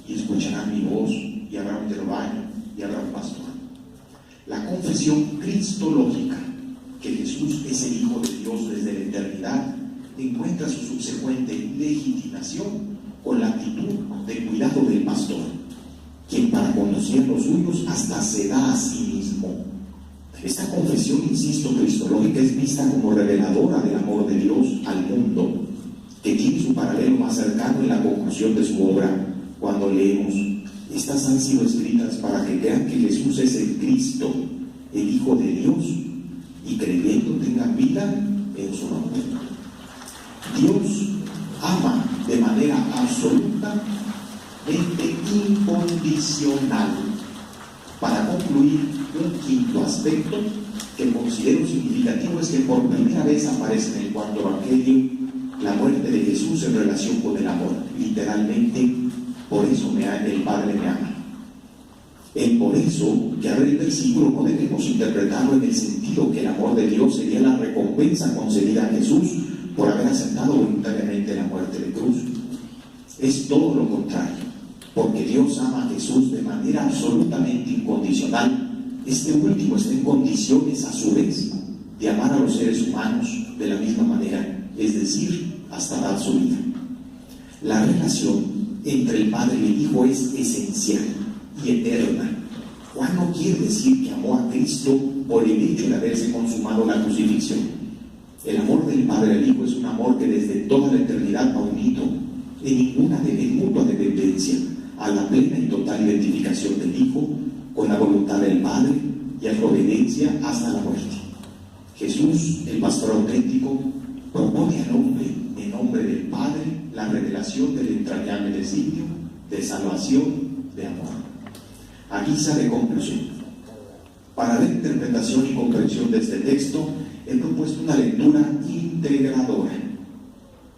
y escucharán mi voz, y habrá un rebaño, y habrá un pastor. La confesión cristológica que Jesús es el Hijo de Dios desde la eternidad encuentra su subsecuente legitimación con la actitud de cuidado del pastor, quien para conducir los suyos hasta se da a sí mismo. Esta confesión, insisto, cristológica es vista como reveladora del amor de Dios al mundo, que tiene su paralelo más cercano en la conclusión de su obra, cuando leemos: estas han sido escritas para que crean que Jesús es el Cristo, el Hijo de Dios, y creyendo tengan vida en su nombre. Dios ama de manera absolutamente incondicional Para concluir, un quinto aspecto que considero significativo es que por primera vez aparece en el cuarto evangelio la muerte de Jesús en relación con el amor. Literalmente, por eso el Padre me ama. Por eso, que abre el versículo, no debemos interpretarlo en el sentido que el amor de Dios sería la recompensa concedida a Jesús por haber aceptado voluntariamente la muerte de cruz. Es todo lo contrario, porque Dios ama a Jesús de manera absolutamente incondicional. Este último está en condiciones, a su vez, de amar a los seres humanos de la misma manera, es decir, hasta dar su vida. La relación entre el Padre y el Hijo es esencial y eterna. Juan no quiere decir que amó a Cristo por el hecho de haberse consumado la crucifixión. El amor del Padre al Hijo es un amor que desde toda la eternidad va unido en mutua dependencia a la plena y total identificación del Hijo con la voluntad del Padre y a su obediencia hasta la muerte. Jesús, el pastor auténtico, propone al hombre, en nombre del Padre, la revelación del entrañable designio de salvación, de amor. A guisa de conclusión, para la interpretación y comprensión de este texto, he propuesto una lectura integradora,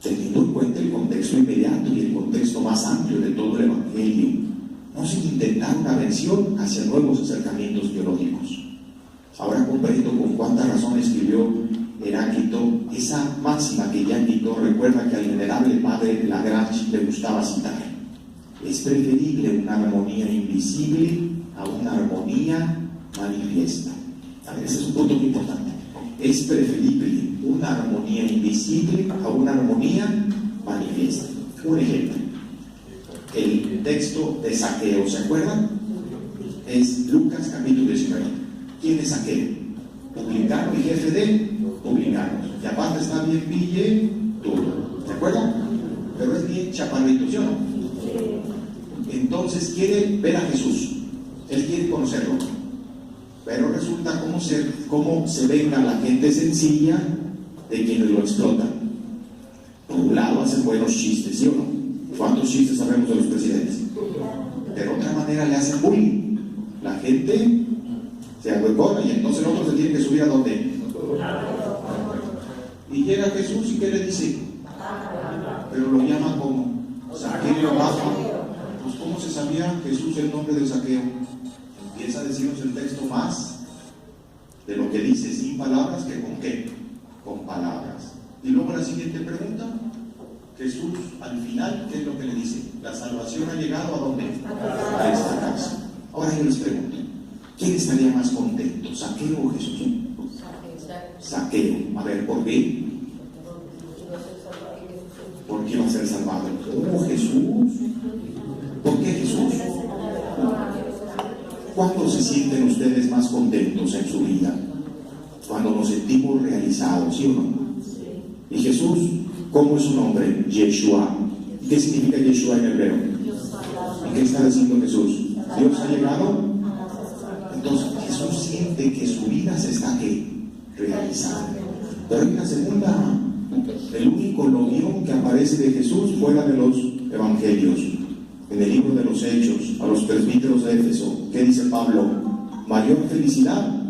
teniendo en cuenta el contexto inmediato y el contexto más amplio de todo el Evangelio, no sin intentar una versión hacia nuevos acercamientos teológicos. Ahora comprendo con cuánta razón escribió Heráclito esa máxima que ya indicó. Recuerda que al venerable padre Lagrange le gustaba citar: es preferible una armonía invisible a una armonía manifiesta. A ver, ese es un punto muy importante. Es preferible una armonía invisible a una armonía manifiesta. Un ejemplo: el texto de Zaqueo, ¿se acuerdan? Es Lucas capítulo 19. ¿Quién es Zaqueo? Publicano y jefe de publicanos. Y aparte está bien pille todo. ¿Se acuerdan? Pero es bien chaparrito, ¿sí o no? Entonces quiere ver a Jesús. Él quiere conocerlo. Pero resulta cómo se venga la gente sencilla de quienes lo explotan. Por un lado hacen buenos chistes, ¿sí o no? ¿Cuántos chistes sabemos de los presidentes? De otra manera le hacen bullying. La gente se ahuecona y entonces el otro se tiene que subir a donde. Y llega Jesús y ¿qué le dice? Pero lo llama como Zaqueo baja. Pues ¿cómo se sabía Jesús el nombre de Zaqueo? Empieza a decirnos el texto más de lo que dice sin palabras que con qué, con palabras. Y luego la siguiente pregunta, Jesús al final, ¿qué es lo que le dice? La salvación ha llegado ¿a dónde? A esta casa. Ahora yo les pregunto, ¿quién estaría más contento, Zaqueo o Jesús? Zaqueo. A ver, ¿por qué? ¿Por qué va a ser salvado? ¿Cómo Jesús? ¿Por qué Jesús? ¿Cuándo se sienten ustedes más contentos en su vida? Cuando nos sentimos realizados, ¿sí o no? Y Jesús, ¿cómo es su nombre? Yeshua. ¿Y qué significa Yeshua en hebreo? ¿Y qué está diciendo Jesús? ¿Dios ha llegado? Entonces Jesús siente que su vida se está realizando. Pero hay una segunda, el único logión que aparece de Jesús fuera de los evangelios. En el libro de los Hechos, a los presbíteros de Éfeso, ¿qué dice Pablo? Mayor felicidad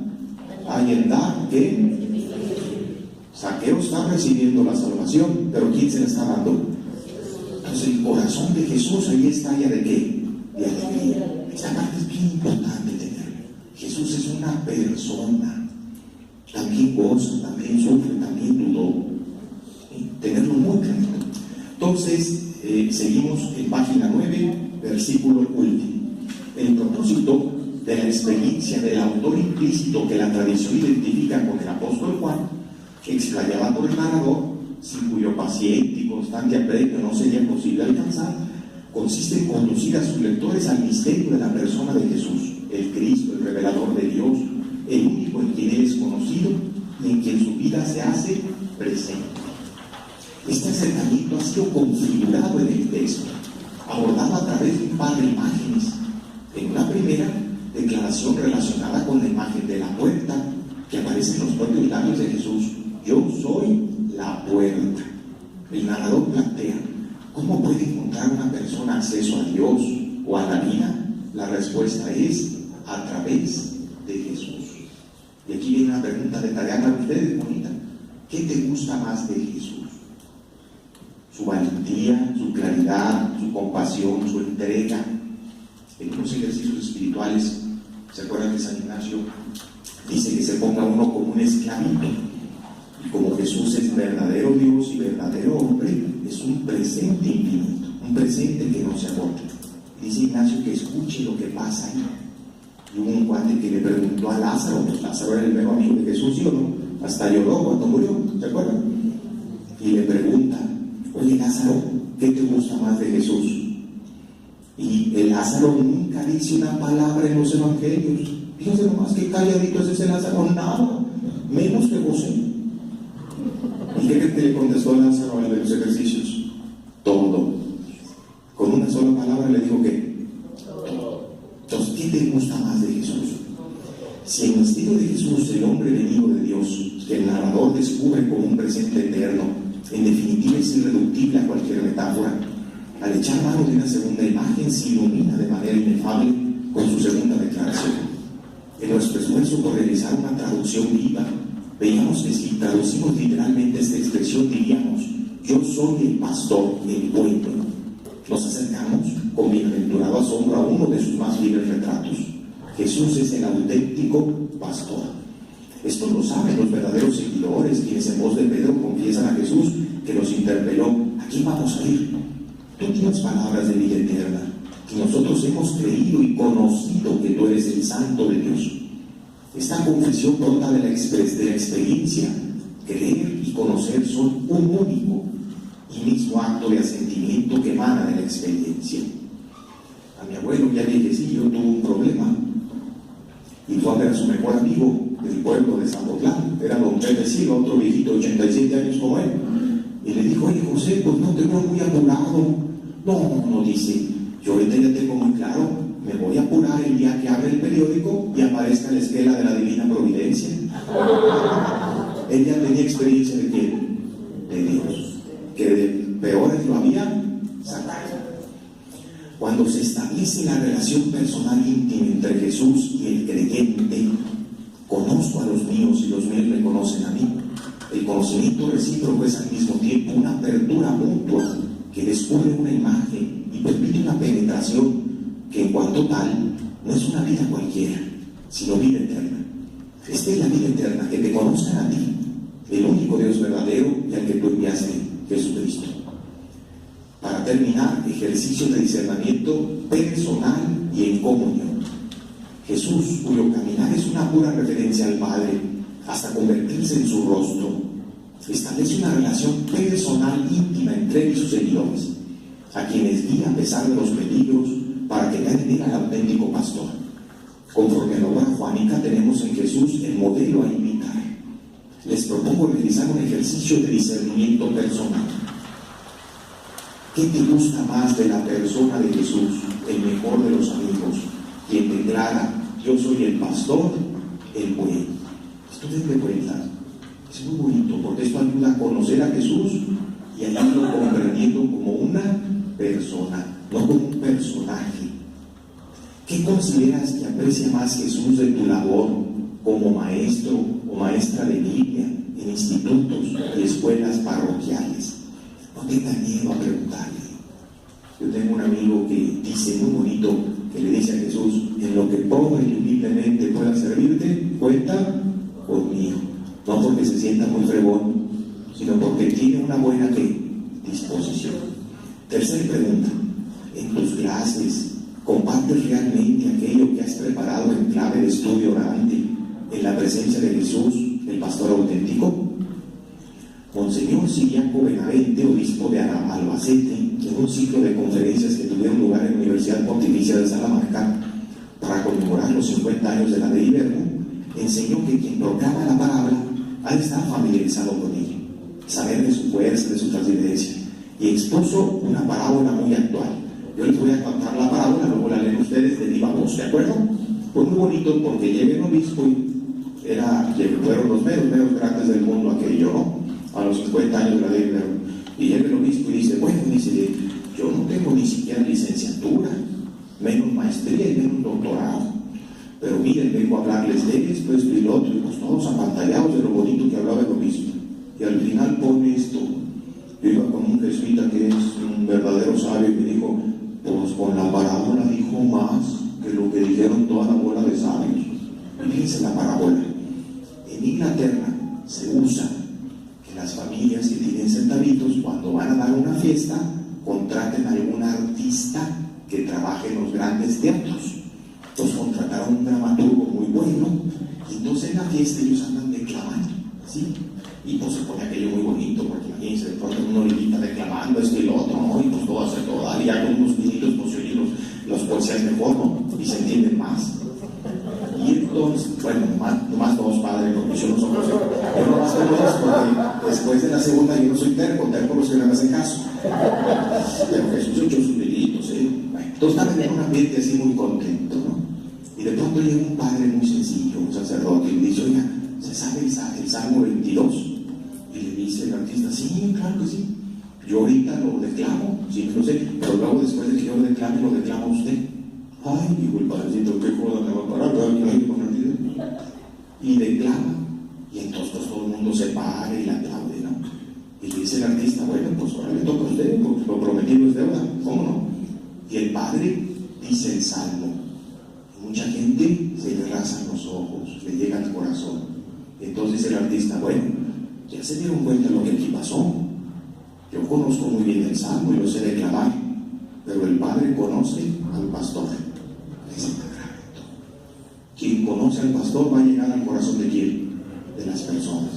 hay en dar que Zaqueo está recibiendo la salvación, pero ¿quién se la está dando? Entonces el corazón de Jesús ahí está ya de qué? De alegría. Esta parte es bien importante tenerla. Jesús es una persona, también goza, también sufre, también dudó. Tenerlo muy claro. Entonces seguimos en página 9, versículo último. El propósito de la experiencia del autor implícito que la tradición identifica con el apóstol Juan, explayada por el narrador, sin cuyo paciente y constante apremio no sería posible alcanzar, consiste en conducir a sus lectores al misterio de la persona de Jesús, el Cristo, el revelador de Dios, el único en quien Él es conocido y en quien su vida se hace presente. Este acercamiento ha sido configurado en el texto, abordado a través de un par de imágenes. En una primera, declaración relacionada con la imagen de la puerta, que aparece en los propios labios de Jesús: yo soy la puerta. El narrador plantea: ¿cómo puede encontrar una persona acceso a Dios o a la vida? La respuesta es: a través de Jesús. Y aquí viene una pregunta de tarea para ustedes, bonita. ¿Qué te gusta más de Jesús? Su valentía, su claridad, su compasión, su entrega. En unos ejercicios espirituales, ¿se acuerdan que San Ignacio dice que se ponga uno como un esclavito? Y como Jesús es verdadero Dios y verdadero hombre, es un presente infinito, un presente que no se agota. Dice Ignacio que escuche lo que pasa ahí. Y hubo un cuate que le preguntó a Lázaro, pues Lázaro era el mero amigo de Jesús, ¿sí o no? Hasta lloró cuando murió, ¿se acuerdan? Y le pregunta, oye Lázaro, ¿qué te gusta más de Jesús? Y el Lázaro nunca dice una palabra en los evangelios. Fíjense nomás que calladito es ese Lázaro, nada, menos que José. ¿Y qué creen que le contestó Lázaro al de los ejercicios? Todo. Con una sola palabra le dijo que entonces, ¿qué te gusta más de Jesús? Si en el estilo de Jesús, el hombre venido de Dios, que el narrador descubre como un presente eterno, en definitiva es irreductible a cualquier metáfora, al echar mano de una segunda imagen se ilumina de manera inefable con su segunda declaración. En nuestro esfuerzo por realizar una traducción viva, veíamos que si traducimos literalmente esta expresión diríamos: yo soy el pastor, el bueno. Nos acercamos con bienaventurado asombro a uno de sus más fieles retratos. Jesús es el auténtico pastor. Esto lo saben los verdaderos seguidores, quienes en voz de Pedro confiesan a Jesús que los interpeló: ¿a quién vamos a ir? Tú tienes palabras de vida eterna, y nosotros hemos creído y conocido que tú eres el Santo de Dios. Esta confesión brota de la experiencia. Creer y conocer son un único y mismo acto de asentimiento que emana de la experiencia. A mi abuelo ya viejecillo tuvo un problema y fue a ver a su mejor amigo del pueblo de Zapotlán, era don Pepe Silva, otro viejito de 87 años como él, y le dijo: oye José, pues no te veo muy apurado. No, dice, yo ahorita ya tengo muy claro, me voy a apurar el día que abre el periódico y aparezca la esquela de la Divina Providencia. Él ya tenía experiencia de quién, de Dios, que de peores lo habían sacado. Cuando se establece la relación personal íntima entre Jesús y el creyente, conozco a los míos y los míos me conocen a mí. El conocimiento recíproco es al mismo tiempo una apertura mutua que descubre una imagen y permite una penetración que en cuanto tal no es una vida cualquiera, sino vida eterna. Esta es la vida eterna, que te conozcan a ti, el único Dios verdadero y al que tú enviaste, Jesucristo. Para terminar, ejercicio de discernimiento personal y en comunión. Jesús, cuyo caminar es una pura referencia al Padre, hasta convertirse en su rostro, establece una relación personal íntima entre él y sus seguidores, a quienes guía a pesar de los peligros para que vean en él al auténtico pastor. Conforme a la obra juánica, tenemos en Jesús el modelo a imitar. Les propongo realizar un ejercicio de discernimiento personal. ¿Qué te gusta más de la persona de Jesús, el mejor de los amigos, quien declara: yo soy el pastor, el bueno? Esto denme cuenta, es muy bonito, porque esto ayuda a conocer a Jesús y a irlo comprendiendo como una persona, no como un personaje. ¿Qué consideras que aprecia más Jesús de tu labor como maestro o maestra de Biblia en institutos y escuelas parroquiales? No tengan miedo a preguntarle. Yo tengo un amigo que dice muy bonito, que le dice a Jesús: en lo que pobre y humildemente pueda servirte, cuenta conmigo. No porque se sienta muy fregón, sino porque tiene una buena disposición. Tercera pregunta: en tus clases, ¿compartes realmente aquello que has preparado en clave de estudio orante en la presencia de Jesús, el pastor auténtico? Monseñor Siriaco Benavente, obispo de Albacete, en un ciclo de conferencias que tuvieron lugar en la Universidad Pontificia de Salamanca para conmemorar los 50 años de la Dei Verbum, enseñó que quien proclama la palabra ha de estar familiarizado con ella, saber de su fuerza, de su trascendencia, y expuso una parábola muy actual. Yo les voy a contar la parábola, luego la leen ustedes de viva voz, ¿de acuerdo? Fue muy bonito porque llega el obispo y fueron los meros grandes del mundo aquello, ¿no? A los 50 años de la Dei Verbum. Y llega el obispo y dice: bueno, yo no tengo ni siquiera licenciatura, menos maestría y menos doctorado, pero miren, vengo a hablarles de esto, esto y lo otro, y pues todos apantallados de lo bonito que hablaba el obispo. Y al final pone esto. Yo iba con un jesuita que es un verdadero sabio y me dijo, pues con la parábola dijo más que lo que dijeron toda la bola de sabios. Fíjense la parábola. En Inglaterra se usa que las familias que tienen centavitos, cuando van a dar una fiesta, contraten a algún artista que trabaje en los grandes teatros. Entonces contrataron un dramaturgo muy bueno, y entonces en la fiesta ellos andan declamando, ¿sí? Y pues se pone aquello muy bonito, porque imagínense, de pronto uno le invita declamando esto y lo otro, ¿no? Y pues todo hace todo, y ya con unos minutos pues oyen los poesías mejor, ¿no? Y se entienden más. Y entonces, bueno, nomás dos, padre, porque yo no soy yo nomás tengo dos, porque después de la segunda yo no soy terco los que no me hacen caso. Pero Jesús echó sus delitos, Bueno, entonces estaban en un ambiente así muy contento, ¿no? Y de pronto llega un padre muy sencillo, un sacerdote, y le dice, oiga, ¿se sabe el Salmo 22? Y le dice el artista, sí, claro que sí. Yo ahorita lo declamo, sí, no sé, pero luego después de que yo lo declama usted. Ay, dijo el padrecito, qué joda me va a parar, y declama, y entonces pues, todo el mundo se para y la aplaude, ¿no? Y le dice el artista, bueno, pues ahora le toca a usted, porque lo prometido es deuda, ¿cómo no? Y el padre dice el salmo, y mucha gente se le rasan los ojos, le llega al corazón. Entonces dice el artista, bueno, ya se dieron cuenta de lo que aquí pasó. Yo conozco muy bien el salmo y lo sé declamar, pero el padre conoce al pastor. Quien conoce al pastor va a llegar al corazón de quién, de las personas,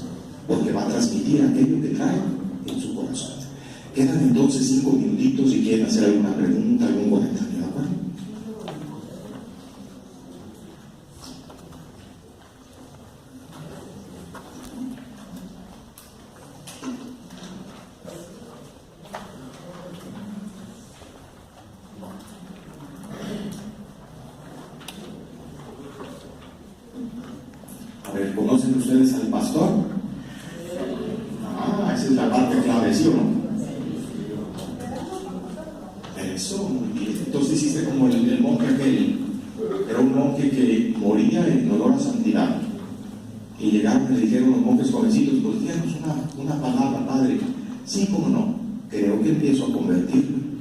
porque va a transmitir aquello que trae en su corazón. Quedan entonces 5 minutitos si quieren hacer alguna pregunta, algún comentario, ¿de acuerdo? ¿Conocen ustedes al pastor? Esa es la parte clave, ¿sí o no? Eso, muy bien. Entonces hiciste como el monje aquel. Era un monje que moría en olor a santidad. Y llegaron y le dijeron los monjes jovencitos, pues díganos una palabra, padre. Sí, cómo no. Creo que empiezo a convertirme.